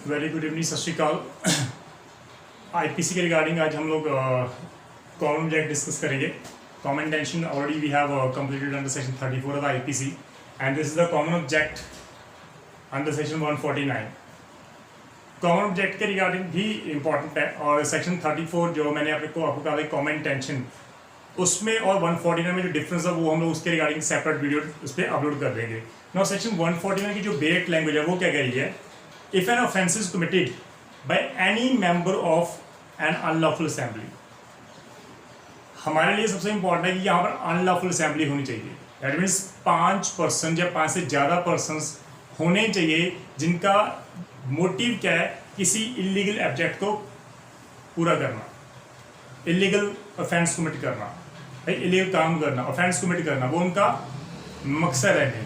Very good evening, सत श्रीकाल। IPC के regarding आज हम लोग कॉमन ऑब्जेक्ट डिस्कस करेंगे। Common intention already we have completed under section 34 of IPC and this is the common object under section 149। Common object के regarding भी important है और सेक्शन 34 जो मैंने आपको कहा था कॉमन इंटेंशन, उसमें और 149 में जो डिफरेंस है वो हम लोग उसके रिगार्डिंग सेपरेट वीडियो उस पर अपलोड कर देंगे। नाउ सेक्शन 149 की जो बेट लैंग्वेज है वो क्या कह रही है? If an offence is committed by any member of an unlawful assembly, हमारे लिए सबसे इंपॉर्टेंट है कि यहाँ पर अनलॉफुल असेंबली होनी चाहिए। दैट मीन्स 5 पर्सन या 5 से ज़्यादा पर्सन्स होने चाहिए जिनका मोटिव क्या है, किसी इलीगल ऑब्जेक्ट को पूरा करना, इलीगल ऑफेंस कमिट करना, इलीगल काम करना, ऑफेंस कमिट करना, वो उनका मकसद है।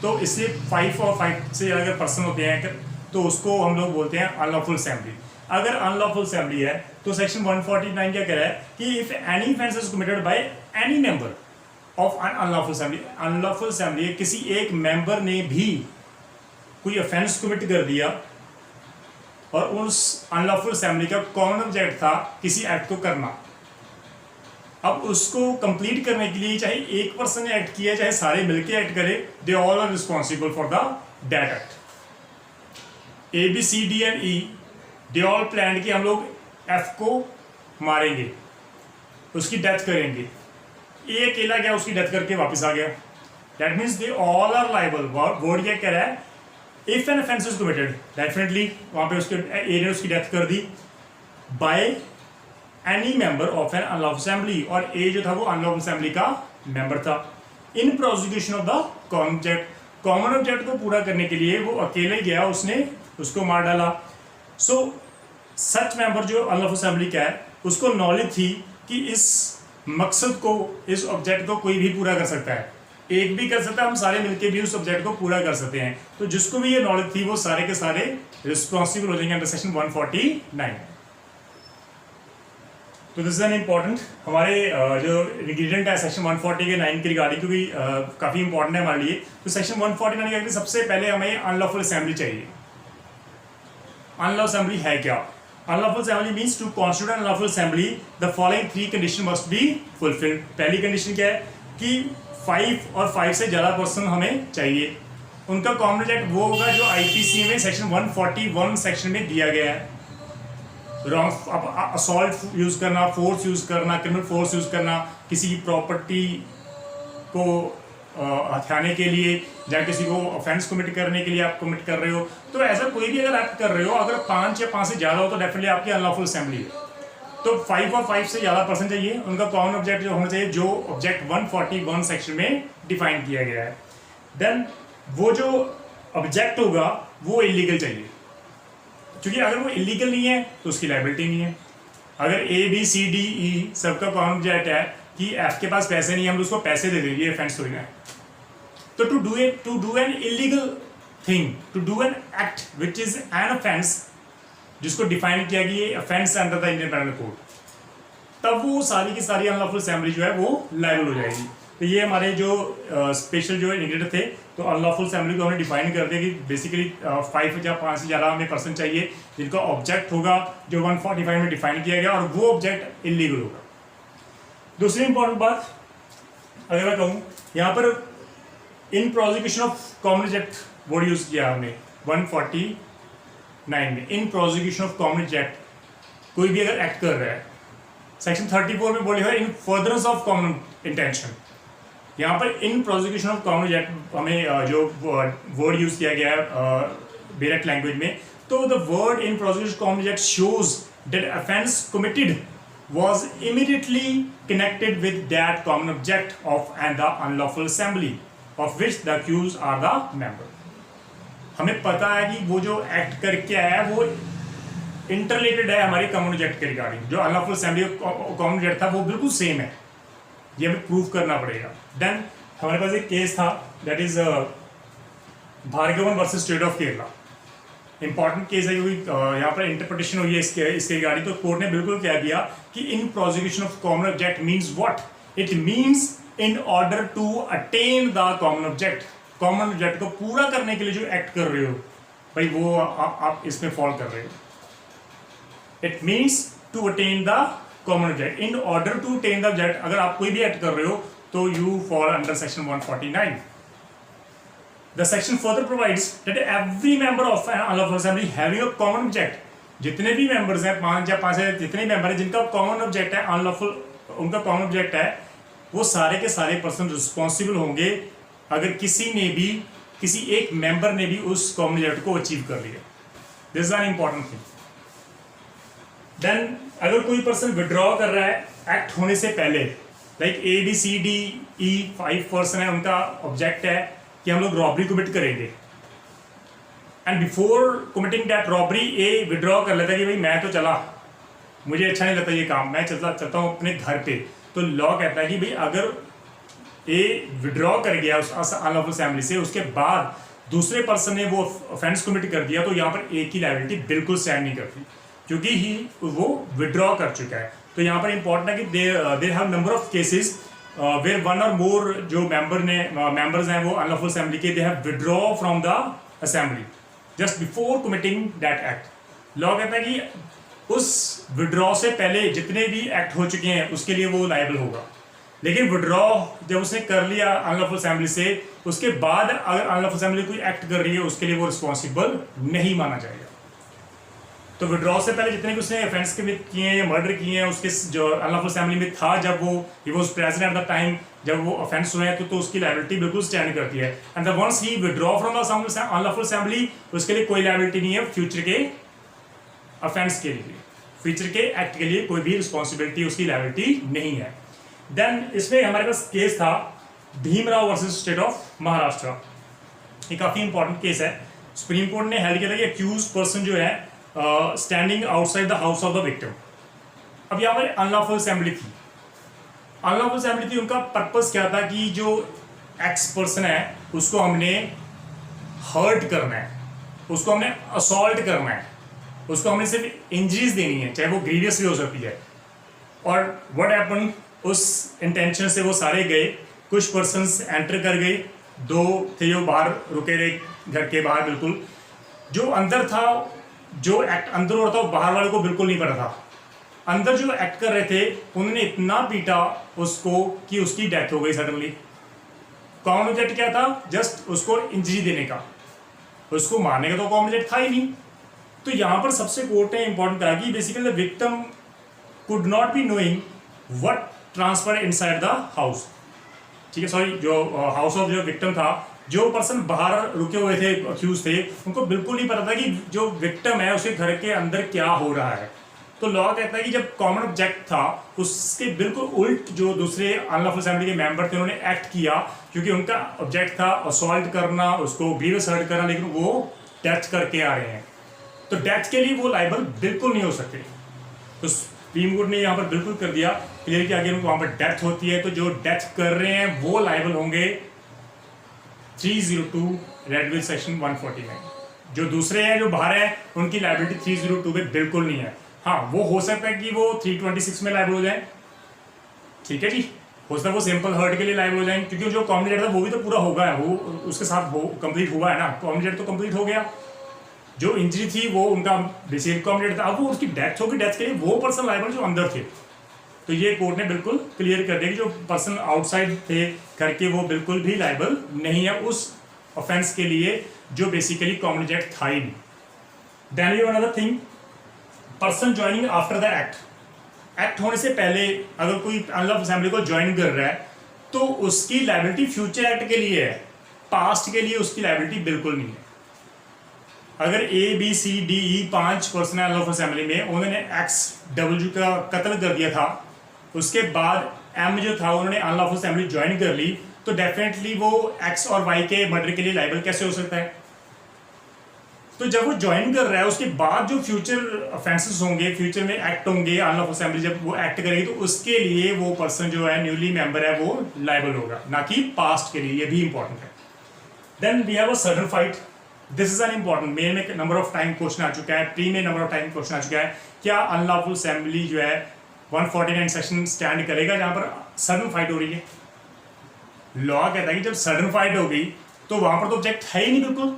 तो इसलिए 5 और 5 से अगर पर्सन होते हैं तो उसको हम लोग बोलते हैं अनलॉफुल असेंबली। अगर अनलॉफुल असेंबली है तो सेक्शन 149 क्या कह रहा है कि if any offence is committed by any member of an unlawful assembly, unlawful assembly किसी एक मेंबर ने भी कोई ऑफेंस कमिट कर दिया और उस अनलॉफुल असेंबली का कॉमन ऑब्जेक्ट था किसी एक्ट को करना। अब उसको कंप्लीट करने के लिए चाहे एक पर्सन ने एक्ट किया चाहे सारे मिलकर एक्ट करे, they all are responsible for the that act. A, B, C, D and E they all plan कि हम लोग F को मारेंगे, उसकी डेथ करेंगे। ए अकेला गया, उसकी डेथ करके वापस आ गया। That means they all are liable. Word क्या कह रहा है? If an offence is committed, definitely वहाँ पे उसके ए ने उसकी डेथ कर दी by any member of an unlawful assembly, और ए जो था वो अनलॉफुल असेंबली का मेंबर था। In prosecution of the common object, common object को पूरा करने के लिए वो अकेले गया, उसने उसको मार डाला। सो सच मेंबर जो अनलॉफुल असेंबली का है उसको नॉलेज थी कि इस मकसद को, इस ऑब्जेक्ट को कोई भी पूरा कर सकता है, एक भी कर सकता है, हम सारे मिलके भी उस ऑब्जेक्ट को पूरा कर सकते हैं। तो जिसको भी ये नॉलेज थी वो सारे के सारे रिस्पॉन्सिबल हो जाएंगे अंडर सेक्शन 149। तो दिस इज एन इम्पॉर्टेंट हमारे जो इंग्रीडियंट है सेक्शन 140 के 9 की रिगार्डिंग, क्योंकि काफ़ी इंपॉर्टेंट है हमारे लिए। तो सेक्शन 149 के सबसे पहले हमें अनलॉफुल असेंबली चाहिए। अनलॉफुल असेंबली है क्या? Unlawful assembly means to constitute an unlawful assembly the following 3 condition must be fulfilled. पहली कंडीशन क्या है कि 5 और 5 से ज़्यादा पर्सन हमें चाहिए। उनका कॉमन ऑब्जेक्ट वो होगा जो आईपीसी में सेक्शन 141 सेक्शन में दिया गया है। रॉन्ग असॉल्ट यूज़ करना, फोर्स यूज़ करना, क्रिमिनल फोर्स यूज़ करना, किसी की प्रॉपर्टी को हथियाने के लिए या किसी को ऑफेंस कमिट करने के लिए आप कमिट कर रहे हो, तो ऐसा कोई भी अगर एक्ट कर रहे हो, अगर 5 या 5 से ज़्यादा हो तो डेफिनेटली आपकी अनलॉफुल असेंबली है। तो 5 और 5 से ज़्यादा पर्सन चाहिए। उनका कॉमन ऑब्जेक्ट जो होना चाहिए जो ऑब्जेक्ट 141 सेक्शन में डिफाइन किया गया है। देन वो जो ऑब्जेक्ट होगा वो इलीगल चाहिए, क्योंकि अगर वो इलीगल नहीं है तो उसकी लायबिलिटी नहीं है। अगर A, B, C, D, E सबका कॉमन ऑब्जेक्ट है कि F के पास पैसे नहीं है, हम उसको पैसे दे देंगे, ये ऑफेंस थोड़ी ना है। तो to do an illegal thing, to do an act which is an offence, जिसको डिफाइन किया कि ये offence under the Indian Penal Code, तब वो सारी की सारी अनलॉफुल असेंबली जो है वो लायबल हो जाएगी। तो ये हमारे जो स्पेशल जो इंग्रेडिएंट थे। तो अनलॉफुल असेंबली को हमने डिफाइन कर दिया कि बेसिकली 5 या 5 से ज़्यादा हमें पर्सन चाहिए जिनका ऑब्जेक्ट होगा जो 145 में डिफाइन किया गया और वो ऑब्जेक्ट इलीगल होगा। दूसरी इंपॉर्टेंट बात अगर मैं कहूँ, यहाँ पर in prosecution of common object word use किया हमने 149 में। In prosecution of common object कोई भी अगर एक्ट कर रहा है, सेक्शन 34 में बोले हुए इन फर्दरेंस ऑफ कॉमन इंटेंशन। यहाँ पर in prosecution of common object हमें जो वर्ड यूज़ किया गया है डायरेक्ट लैंग्वेज में, तो the word in prosecution of common object shows that offence committed was immediately connected with that common object of and the unlawful assembly of which the accused are the member। हमें पता है कि वो जो act करके आया है वो इंटरलेटेड है हमारे कॉमन ऑब्जेक्ट के रिगार्डिंग। जो अनलॉफुल असेंबली कॉमन ऑब्जेक्ट था वो बिल्कुल सेम है, ये हमें प्रूव करना पड़ेगा। देन हमारे पास एक केस था that is Bhargavan versus state of Kerala. Important case है क्योंकि यहाँ पर इंटरप्रिटेशन हुई है इसके रिगार्डिंग। तो कोर्ट ने बिल्कुल क्या दिया कि in prosecution of common object means what? It means in order to attain the common object, common object को पूरा करने के लिए जो एक्ट कर रहे हो, भाई वो आप इसमें फॉल कर रहे हो. It means to attain the common object. In order to attain the object, अगर आप कोई भी एक्ट कर रहे हो तो you fall under section 149. The section further provides that every member of an unlawful assembly having a common object, जितने भी मेंबर्स हैं, 5 या 5 से जितने मेंबर हैं जिनका कॉमन ऑब्जेक्ट है, अनलॉफुल उनका कॉमन ऑब्जेक्ट है, वो सारे के सारे पर्सन रिस्पॉन्सिबल होंगे अगर किसी एक मेंबर ने भी उस कॉमन ऑब्जेक्ट को अचीव कर लिया. This is an important thing. Then अगर कोई पर्सन विड्रॉ कर रहा है एक्ट होने से पहले, लाइक ABCDE 5 पर्सन है, उनका ऑब्जेक्ट है कि हम लोग रॉबरी कमिट करेंगे, and before committing that robbery A withdraw कर लेता है कि भाई मैं तो चला, मुझे अच्छा नहीं लगता ये काम, मैं चलता हूँ अपने घर पे. तो लॉ कहता है कि भाई अगर ए विड्रॉ कर गया उस अनलॉफुल असेंबली से, उसके बाद दूसरे पर्सन ने वो ऑफेंस कमिट कर दिया, तो यहाँ पर ए की लायबिलिटी बिल्कुल स्टैंड नहीं करती क्योंकि वो विड्रॉ कर चुका है. तो यहाँ पर इंपॉर्टेंट है कि they have number of cases where one or more जो members हैं वो unlawful assembly के, they have withdraw from the assembly just before committing that act. Law कहता है कि उस विड्रॉ से पहले जितने भी एक्ट हो चुके हैं उसके लिए वो लायबल होगा, लेकिन विड्रॉ जब उसने कर लिया अनलॉफुल असेंबली से, उसके बाद अगर अनलॉफुल असेंबली कोई एक्ट कर रही है उसके लिए वो रिस्पॉन्सिबल नहीं माना जाएगा. तो विड्रॉ से पहले जितने भी उसने ऑफेंस कमिट किए हैं या मर्डर किए हैं, उसके जो अनलॉफुल असेंबली में था जब he was present at the time जब वो ऑफेंस हुए हैं, तो उसकी लायबिलिटी बिल्कुल स्टैंड करती है. And the once he withdraw from the unlawful assembly, उसके लिए कोई लायबिलिटी नहीं है फ्यूचर के ऑफेंस के लिए, फ्यूचर के एक्ट के लिए कोई भी रिस्पॉन्सिबिलिटी उसकी लायबिलिटी नहीं है. देन इसमें हमारे पास केस था Bhimrao versus state of Maharashtra. ये काफ़ी इंपॉर्टेंट केस है. सुप्रीम कोर्ट ने हेल्ड किया था कि अक्यूज पर्सन जो है standing outside the house of the victim. अब यहाँ पर अनलॉफुल असेंबली थी. अनलॉफुल असेंबली थी, उनका पर्पस क्या था कि जो एक्स पर्सन है उसको हमने हर्ट करना है, उसको हमने असॉल्ट करना है, उसको हमने सिर्फ इंजरीज देनी है, चाहे वो ग्रीवियस भी हो सकती है. और व्हाट हैपन, उस इंटेंशन से वो सारे गए, कुछ पर्सन्स एंटर कर गए, 2 थे जो बाहर रुके रहे घर के बाहर. बिल्कुल जो अंदर था, जो एक्ट अंदर हो रहा था वो बाहर वाले को बिल्कुल नहीं पता था. अंदर जो एक्ट कर रहे थे उन्होंने इतना पीटा उसको कि उसकी डेथ हो गई सडनली. कॉमन ऑब्जेक्ट क्या था? जस्ट उसको इंजरी देने का, उसको मारने का तो कॉमन ऑब्जेक्ट था ही नहीं. तो यहाँ पर सबसे कोर्ट ने इंपॉर्टेंट कहा कि basically the victim could not be knowing what transfer inside the house. ठीक है, सॉरी, जो हाउस ऑफ जो विक्टिम था, जो पर्सन बाहर रुके हुए थे, अक्यूज थे, उनको बिल्कुल नहीं पता था कि जो विक्टिम है उसके घर के अंदर क्या हो रहा है. तो लॉ कहता है कि जब कॉमन ऑब्जेक्ट था उसके बिल्कुल उल्ट जो दूसरे अनलॉफुल असेंबली के मेंबर थे उन्होंने एक्ट किया, क्योंकि उनका ऑब्जेक्ट था असॉल्ट करना, उसको ग्रीवियस हर्ट करना, लेकिन वो डेथ करके आ रहे हैं. तो डेथ के लिए वो लायबल बिल्कुल नहीं हो सकते. तो सुप्रीम कोर्ट ने यहाँ पर बिल्कुल कर दिया क्लियर कि अगर वहाँ पर डेथ होती है तो जो डेथ कर रहे हैं वो लायबल होंगे 302 रेड विल सेक्शन 149. जो दूसरे हैं जो बाहर हैं उनकी लायबिलिटी 302 में बिल्कुल नहीं है. हाँ, वो हो सकता है कि वो 326 में लायबल हो जाए, ठीक है जी, हो सकता है वो सिंपल हर्ट के लिए लायबल हो जाए, क्योंकि जो कॉमन डेट था वो भी तो पूरा होगा, वो उसके साथ वो कंप्लीट हुआ है ना, कॉमन डेट तो कंप्लीट हो गया. जो इंजरी थी वो उनका बेसिक कॉमन डेट था, अब वो उसकी डेथ होगी, डेथ के लिए वो पर्सन लायबल जो अंदर थे. तो ये कोर्ट ने बिल्कुल क्लियर कर दिया कि जो पर्सन आउटसाइड थे करके वो बिल्कुल भी लायबल नहीं है उस ऑफेंस के लिए जो बेसिकली कॉमन डेट था ही नहीं. Then you another thing, person joining after the act. Act होने से पहले अगर कोई अनलॉफुल असेंबली को ज्वाइन कर रहा है तो उसकी लायबिलिटी फ्यूचर एक्ट के लिए है, पास्ट के लिए उसकी लायबिलिटी बिल्कुल नहीं है. अगर ABCDE 5 पर्सन अनलॉफुल असेंबली में उन्होंने XW का कत्ल कर दिया था, उसके बाद M जो था उन्होंने अनलॉफुल असेंबली ज्वाइन कर ली, तो डेफिनेटली वो X और Y के मर्डर के लिए लायबल कैसे हो सकता है? तो जब वो ज्वाइन कर रहा है उसके बाद जो फ्यूचर ऑफेंसेस होंगे, फ्यूचर में एक्ट होंगे, अनलॉफुल असेंबली जब वो एक्ट करेगी तो उसके लिए वो पर्सन जो है न्यूली मेंबर है वो लायबल होगा, ना कि पास्ट के लिए. ये भी इंपॉर्टेंट है. Then we have a sudden fight. This is an important. Main में नंबर ऑफ टाइम क्वेश्चन आ चुका है, प्री में नंबर ऑफ टाइम क्वेश्चन आ चुका है. क्या अनलॉफुल असेंबली जो है 149 सेक्शन स्टैंड करेगा जहां पर सडन फाइट हो रही है? लॉ कहता है कि जब सडन फाइट होगी तो वहां पर तो ऑब्जेक्ट है ही नहीं बिल्कुल,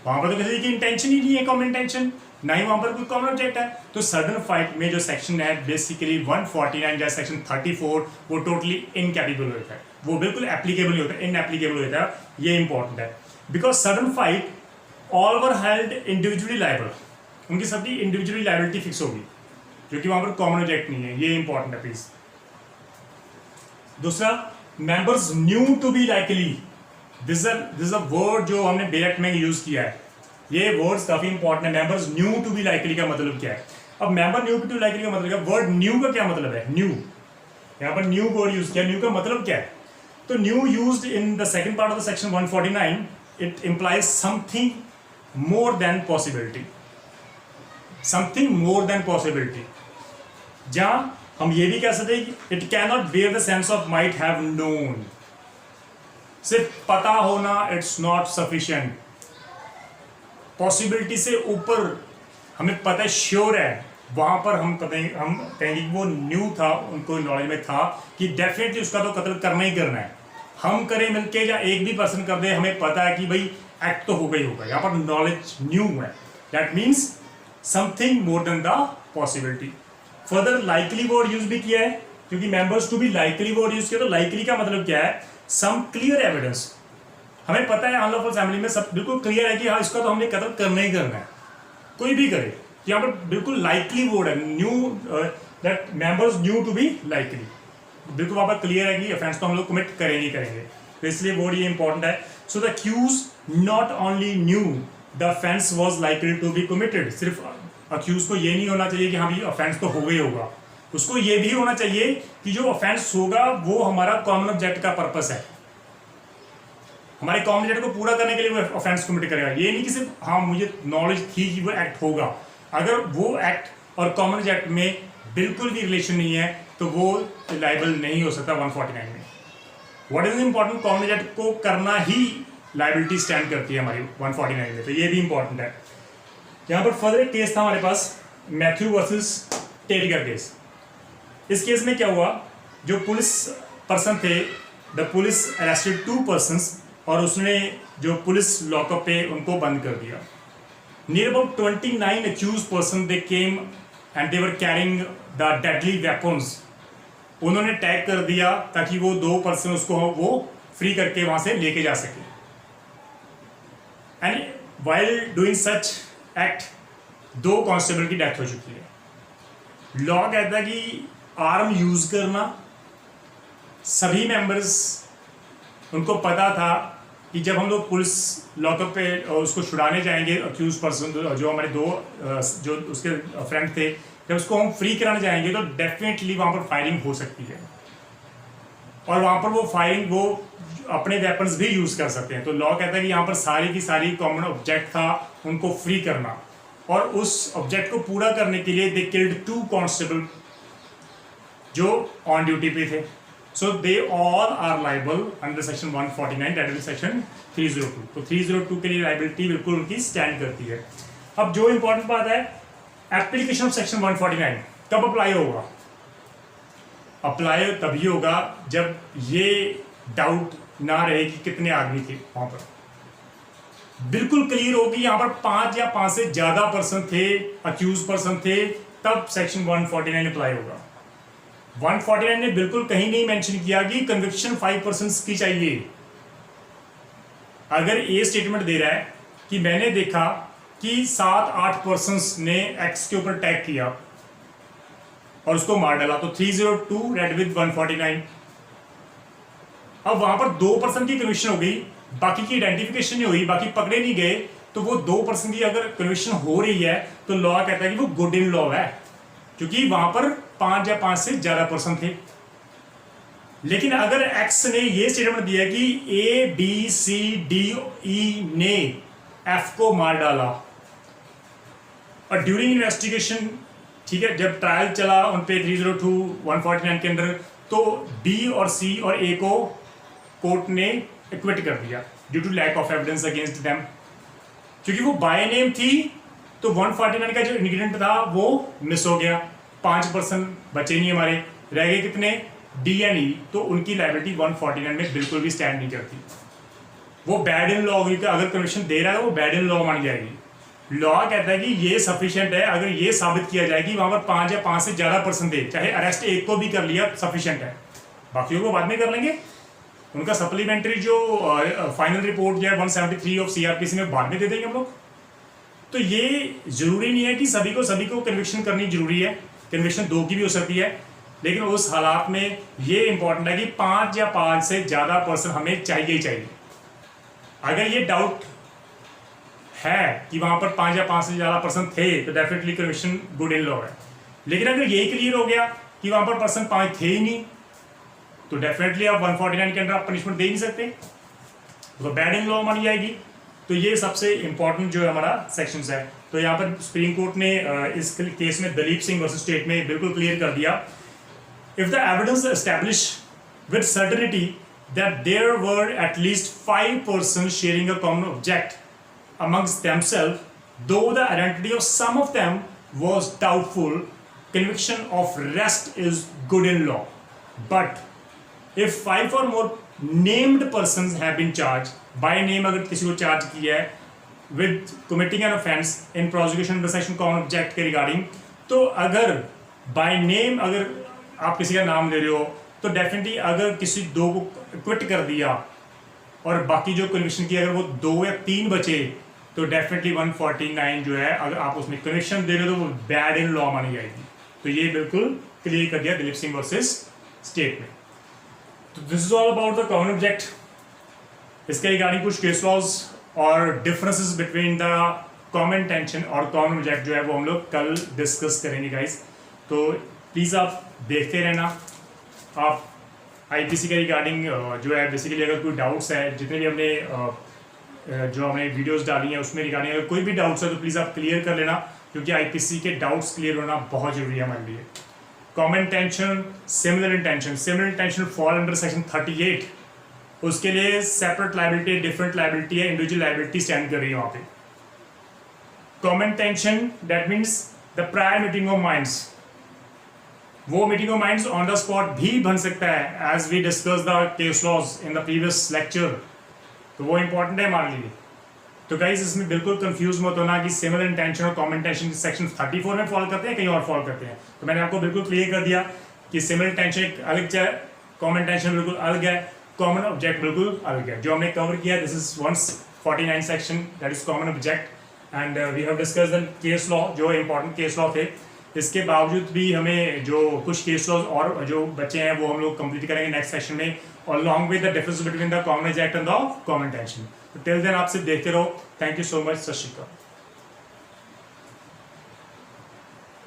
वहां पर तो किसी की इंटेंशन ही नहीं है कॉमन इंटेंशन, ना ही वहां पर कोई कॉमन ऑब्जेक्ट है। तो सडन फाइट में जो सेक्शन है बेसिकली 149 या सेक्शन 34 वो टोटली इनकैपेबल होता है, वो बिल्कुल एप्लीकेबल नहीं होता, इनएप्लीकेबल होता है। ये इंपॉर्टेंट है because sudden fight all were held individually liable, उनकी सबकी इंडिविजुअली लायबिलिटी फिक्स होगी क्योंकि वहां पर कॉमन ऑब्जेक्ट नहीं है। ये इंपॉर्टेंट है प्लीज। दूसरा, members knew to be likely, this is a word जो हमने बेल एक्ट में यूज किया है। ये वर्ड्स काफी इंपॉर्टेंट है। Members knew to be likely का मतलब क्या है? अब मेंबर न्यू टू लाइकली का मतलब क्या? वर्ड न्यू का क्या मतलब है? न्यू, यहाँ पर न्यू वर्ड यूज किया, न्यू का मतलब क्या है? तो knew used in the second part of the section 149, it implies something more than possibility, something more than possibility. जहां हम ये भी कह सकते हैं कि it cannot bear the sense of might have known, सिर्फ पता होना इट्स नॉट सफिशिएंट। पॉसिबिलिटी से ऊपर हमें पता है, श्योर है, वहां पर हम कहेंगे वो न्यू था, उनको नॉलेज में था कि डेफिनेटली उसका तो कत्ल करना ही करना है। हम करें मिलके या एक भी पर्सन कर दे, हमें पता है कि भाई एक्ट तो होगा ही होगा। यहाँ पर नॉलेज न्यू है, that means something more than the possibility. Further likely word use भी किया है, क्योंकि members to be likely word use किया। तो लाइकली का मतलब क्या है? सम क्लियर एविडेंस, हमें पता है अनलॉफुल फैमिली में सब बिल्कुल क्लियर है कि हाँ इसका तो हमने कत्ल करना ही करना है, कोई भी करे। यहाँ पर बिल्कुल लाइकली वर्ड है, knew, that members knew to be likely, बिल्कुल वहां पर क्लियर है कि ऑफेंस तो हम लोग कमिट करेंगे करेंगे। तो इसलिए वर्ड ये इंपॉर्टेंट है। So the accused not only knew the offence was likely to be committed, सिर्फ अक्यूज को ये नहीं होना चाहिए कि हाँ भी ऑफेंस तो हो गई होगा, उसको ये भी होना चाहिए कि जो ऑफेंस होगा वो हमारा कॉमन ऑब्जेक्ट का पर्पस है, हमारे कॉमन ऑब्जेक्ट को पूरा करने के लिए वो ऑफेंस कमिट करेगा। ये नहीं कि सिर्फ हाँ मुझे नॉलेज थी कि वो एक्ट होगा, अगर वो एक्ट और कॉमन ऑब्जेक्ट में बिल्कुल भी रिलेशन नहीं है तो वो लाइबल नहीं हो सकता 149 में। What is important? Common object को करना ही लाइबिलिटी स्टैंड करती है हमारी 149 में, तो ये भी इंपॉर्टेंट है। यहाँ पर फर्दर एक केस था हमारे पास, मैथ्यू वर्सेस टेरी का केस। इस केस में क्या हुआ, जो पुलिस पर्सन थे, द पुलिस अरेस्टेड 2 पर्सन्स, और उसने जो पुलिस लॉकअप पे उनको बंद कर दिया। Near about 29 accused person they came and they were carrying the deadly weapons, उन्होंने टैग कर दिया ताकि वो 2 पर्सन उसको वो फ्री करके वहां से लेके जा सके। And while doing such act 2 constable की डेथ हो चुकी है। लॉ कहता है कि आर्म यूज करना, सभी मेंबर्स उनको पता था कि जब हम लोग पुलिस लॉकअप पे उसको छुड़ाने जाएंगे, अक्यूज पर्सन जो हमारे 2 जो उसके फ्रेंड थे, जब उसको हम फ्री कराने जाएंगे तो डेफिनेटली वहां पर फायरिंग हो सकती है, और वहां पर वो फायरिंग वो अपने वेपन्स भी यूज कर सकते हैं। तो लॉ कहता है कि यहाँ पर सारी की सारी कॉमन ऑब्जेक्ट था उनको फ्री करना, और उस ऑब्जेक्ट को पूरा करने के लिए दे किल्ड 2 कांस्टेबल जो ऑन ड्यूटी पे थे। So they all are liable under section 149, that is section 302। तो 302 के लिए liability बिल्कुल उनकी स्टैंड करती है। अब जो इंपॉर्टेंट बात है, एप्लीकेशन ऑफ सेक्शन 149 कब अप्लाई होगा? अप्लाई तभी होगा जब ये डाउट ना रहे कि कितने आदमी थे वहां पर, बिल्कुल क्लियर होगी यहाँ पर 5 या 5 से ज्यादा पर्सन थे, अक्यूज पर्सन थे, तब सेक्शन 149 अप्लाई होगा। 149 ने बिल्कुल कहीं नहीं मेंशन किया कि कन्विक्शन 5% की चाहिए। अगर ये स्टेटमेंट दे रहा है कि मैंने देखा कि 7-8 पर्सन्स ने एक्स के ऊपर टैग किया और उसको मार डाला, तो 302 रेड विद 149। अब वहां पर 2 पर्सन की कन्विक्शन हो गई, बाकी की आइडेंटिफिकेशन नहीं हुई, बाकी पकड़े नहीं गए, तो वो 2 पर्सन की अगर कन्विक्शन हो रही है तो लॉ कहता है कि वो गुड इन लॉ है, क्योंकि वहां पर 5 या 5 से ज्यादा पर्सन थे। लेकिन अगर एक्स ने ये स्टेटमेंट दिया कि A B C D E ने एफ को मार डाला, और ड्यूरिंग इन्वेस्टिगेशन, ठीक है, जब ट्रायल चला उन पे 302 149 के अंदर, तो बी और सी और ए को कोर्ट ने एक्विट कर दिया due to lack of evidence against them, क्योंकि वो बाय नेम थी। तो 149 का जो इंग्रेडिएंट था वो मिस हो गया, 5 पर्सन बचे नहीं हमारे, रह गए कितने? डी एंड ई, तो उनकी लायबिलिटी 149 में बिल्कुल भी स्टैंड नहीं करती। वो बैड इन लॉ होगी, अगर कन्विक्शन दे रहा है तो वो बैड इन लॉ मानी जाएगी। लॉ कहता है कि ये सफिशिएंट है, अगर ये साबित किया जाए कि वहां पर 5 या 5 से ज्यादा पर्सन थे, चाहे अरेस्ट एक को भी कर लिया सफिशिएंट है, बाकियों को बाद में कर लेंगे। उनका सप्लीमेंट्री जो फाइनल रिपोर्ट जो है 173 ऑफ सीआरपीसी में बाद में दे देंगे हम लोग। तो ये जरूरी नहीं है कि सभी को कन्विक्शन करनी जरूरी है, कन्विक्शन 2 की भी हो सकती है, लेकिन उस हालात में ये इंपॉर्टेंट है कि 5 या 5 से ज्यादा पर्सन हमें चाहिए ही चाहिए। अगर ये डाउट है कि वहां पर 5 या 5 से ज्यादा पर्सन थे तो definitely conviction good in law है। लेकिन अगर ये क्लियर हो गया कि वहां पर पर्सन 5 थे ही नहीं, तो डेफिनेटली आप 149 के अंदर आप पनिशमेंट दे नहीं सकते, तो बैड इन लॉ मानी जाएगी। तो ये सबसे इंपॉर्टेंट जो है हमारा सेक्शंस है। तो यहाँ पर सुप्रीम कोर्ट ने इस केस में दलीप सिंह वर्सेस स्टेट में बिल्कुल क्लियर कर दिया, if the evidence establish with certainty that there were at least 5 persons sharing a common object amongst themselves, though the identity of some of them was doubtful, conviction of rest is good in law. But if 5 or more named persons have been charged by name, अगर किसी को charge किया है with committing an offence in prosecution under section common object के regarding, तो अगर by name अगर आप किसी का नाम ले रहे हो तो डेफिनेटली अगर किसी 2 को क्विट कर दिया और बाकी जो कन्विक्शन की अगर वो 2 या 3 बचे, तो डेफिनेटली 149 जो है अगर आप उसमें कन्विक्शन दे रहे हो तो वो बैड इन लॉ मानी जाएगी। तो ये बिल्कुल क्लियर कर दिया दिलीप सिंह वर्सेस स्टेट में। तो this is all about the common object. इसके रिगार्डिंग कुछ केस लॉज और differences between the common intention और कॉमन ऑब्जेक्ट जो है वो हम लोग कल डिस्कस करेंगे गाइस। तो प्लीज़ आप देखते रहना। आप आईपीसी के रिगार्डिंग जो है बेसिकली अगर कोई डाउट्स है, जितने भी हमने जो हमने वीडियोस डाली हैं उसमें रिगार्डिंग अगर कोई भी डाउट्स है तो प्लीज़ आप क्लियर कर लेना, क्योंकि आईपीसी के डाउट्स क्लियर होना बहुत जरूरी है हमारे लिए। Common intention, similar intention fall under section 38, उसके लिए सेपरेट लाइबिलिटी, डिफरेंट लाइबिलिटी है, इंडिविजुअल लाइबिलिटी स्टैंड कर रही है वहाँ पे। Common intention that means the prior meeting of minds, वो meeting of minds on the spot भी बन सकता है, as we discuss the case laws in the previous lecture. तो वो इंपॉर्टेंट है हमारे लिए। तो गाइस इसमें बिल्कुल कंफ्यूज मत होना कि सिमिलर इंटेंशन और कॉमन इंटेंशन सेक्शन 34 में फॉलो करते हैं, कहीं और फॉलो करते हैं। तो मैंने आपको बिल्कुल क्लियर कर दिया कि सिमिलर इंटेंशन एक अलग है, कॉमन इंटेंशन बिल्कुल अलग है, कॉमन ऑब्जेक्ट बिल्कुल अलग है। जो हमने कवर किया this is 149 section that is common object and we have discussed the case law, जो इंपॉर्टेंट केस लॉ थे। इसके बावजूद भी हमें जो कुछ केस लॉज और जो बचे हैं वो हम लोग कंप्लीट करेंगे नेक्स्ट सेशन में, और along with the difference between the common object and the common intention. तो टिल देन आपसे देखते रहो। Thank you so much. सत श्री अकाल।